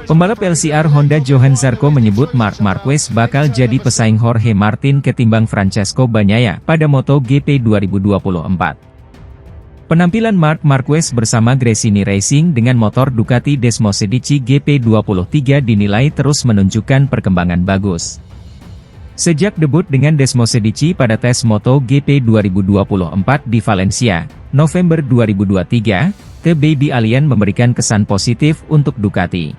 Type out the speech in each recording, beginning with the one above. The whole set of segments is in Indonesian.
Pembalap LCR Honda Johan Zarco menyebut Marc Marquez bakal jadi pesaing Jorge Martin ketimbang Francesco Bagnaia pada MotoGP 2024. Penampilan Marc Marquez bersama Gresini Racing dengan motor Ducati Desmosedici GP23 dinilai terus menunjukkan perkembangan bagus. Sejak debut dengan Desmosedici pada tes MotoGP 2024 di Valencia, November 2023, The Baby Alien memberikan kesan positif untuk Ducati.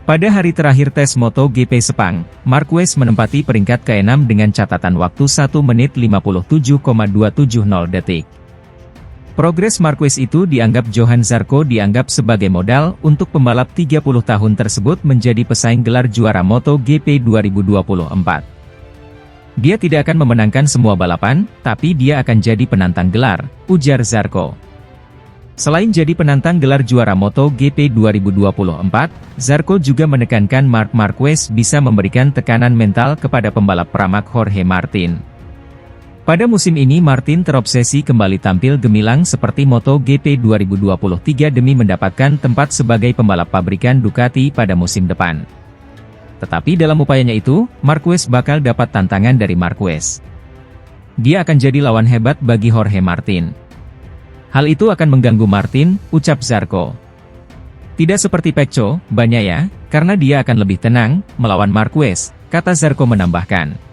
Pada hari terakhir tes MotoGP Sepang, Marquez menempati peringkat ke-6 dengan catatan waktu 1 menit 57,270 detik. Progres Marquez itu dianggap Johan Zarco dianggap sebagai modal untuk pembalap 30 tahun tersebut menjadi pesaing gelar juara MotoGP 2024. Dia tidak akan memenangkan semua balapan, tapi dia akan jadi penantang gelar, ujar Zarco. Selain jadi penantang gelar juara MotoGP 2024, Zarco juga menekankan Marc Marquez bisa memberikan tekanan mental kepada pembalap pramak Jorge Martin. Pada musim ini Martin terobsesi kembali tampil gemilang seperti MotoGP 2023 demi mendapatkan tempat sebagai pembalap pabrikan Ducati pada musim depan. Tetapi dalam upayanya itu, Marquez bakal dapat tantangan dari Marquez. Dia akan jadi lawan hebat bagi Jorge Martin. Hal itu akan mengganggu Martin, ucap Zarco. Tidak seperti Pecco, Bagnaia, karena dia akan lebih tenang melawan Marquez, kata Zarco menambahkan.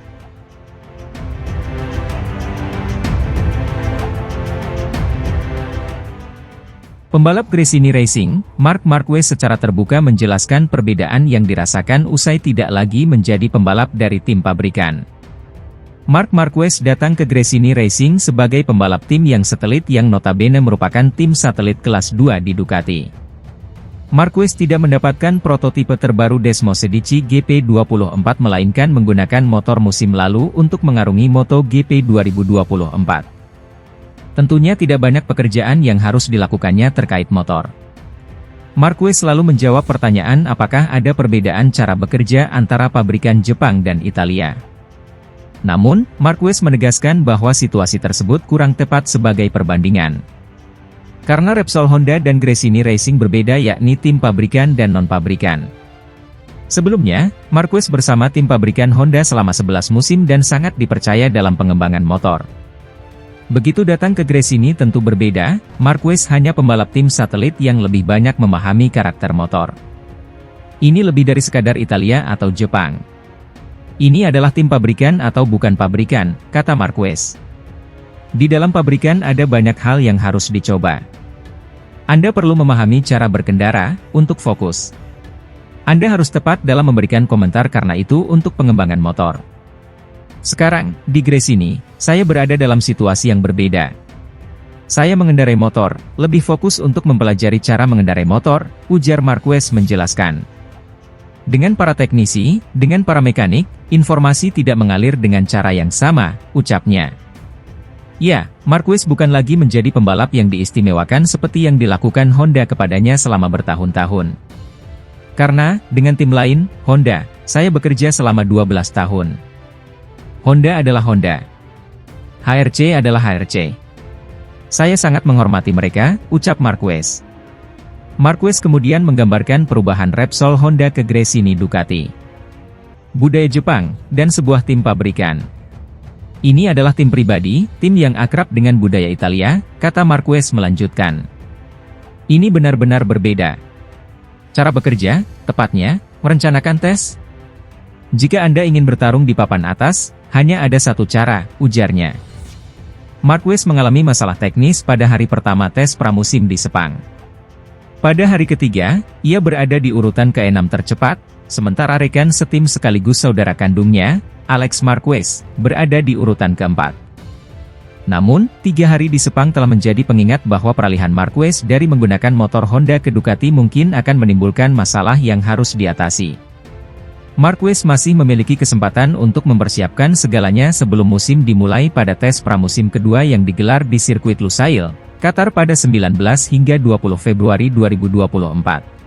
Pembalap Gresini Racing, Marc Marquez secara terbuka menjelaskan perbedaan yang dirasakan usai tidak lagi menjadi pembalap dari tim pabrikan. Marc Marquez datang ke Gresini Racing sebagai pembalap tim yang satelit yang notabene merupakan tim satelit kelas 2 di Ducati. Marquez tidak mendapatkan prototipe terbaru Desmosedici GP24 melainkan menggunakan motor musim lalu untuk mengarungi MotoGP 2024. Tentunya tidak banyak pekerjaan yang harus dilakukannya terkait motor. Marquez selalu menjawab pertanyaan apakah ada perbedaan cara bekerja antara pabrikan Jepang dan Italia. Namun, Marquez menegaskan bahwa situasi tersebut kurang tepat sebagai perbandingan. Karena Repsol Honda dan Gresini Racing berbeda yakni tim pabrikan dan non-pabrikan. Sebelumnya, Marquez bersama tim pabrikan Honda selama 11 musim dan sangat dipercaya dalam pengembangan motor. Begitu datang ke Gresini tentu berbeda, Marquez hanya pembalap tim satelit yang lebih banyak memahami karakter motor. Ini lebih dari sekadar Italia atau Jepang. Ini adalah tim pabrikan atau bukan pabrikan, kata Marquez. Di dalam pabrikan ada banyak hal yang harus dicoba. Anda perlu memahami cara berkendara, untuk fokus. Anda harus tepat dalam memberikan komentar karena itu untuk pengembangan motor. Sekarang, di Gresini, saya berada dalam situasi yang berbeda. Saya mengendarai motor, lebih fokus untuk mempelajari cara mengendarai motor, ujar Marquez menjelaskan. Dengan para teknisi, dengan para mekanik, informasi tidak mengalir dengan cara yang sama, ucapnya. Ya, Marquez bukan lagi menjadi pembalap yang diistimewakan seperti yang dilakukan Honda kepadanya selama bertahun-tahun. Karena, dengan tim lain, Honda, saya bekerja selama 12 tahun. Honda adalah Honda. HRC adalah HRC. Saya sangat menghormati mereka, ucap Marquez. Marquez kemudian menggambarkan perubahan Repsol Honda ke Gresini Ducati. Budaya Jepang, dan sebuah tim pabrikan. Ini adalah tim pribadi, tim yang akrab dengan budaya Italia, kata Marquez melanjutkan. Ini benar-benar berbeda. Cara bekerja, tepatnya, merencanakan tes. Jika Anda ingin bertarung di papan atas, hanya ada satu cara, ujarnya. Marquez mengalami masalah teknis pada hari pertama tes pramusim di Sepang. Pada hari ketiga, ia berada di urutan ke-6 tercepat, sementara rekan setim sekaligus saudara kandungnya, Alex Marquez, berada di urutan ke-4. Namun, 3 hari di Sepang telah menjadi pengingat bahwa peralihan Marquez dari menggunakan motor Honda ke Ducati mungkin akan menimbulkan masalah yang harus diatasi. Marquez masih memiliki kesempatan untuk mempersiapkan segalanya sebelum musim dimulai pada tes pramusim kedua yang digelar di sirkuit Lusail, Qatar pada 19 hingga 20 Februari 2024.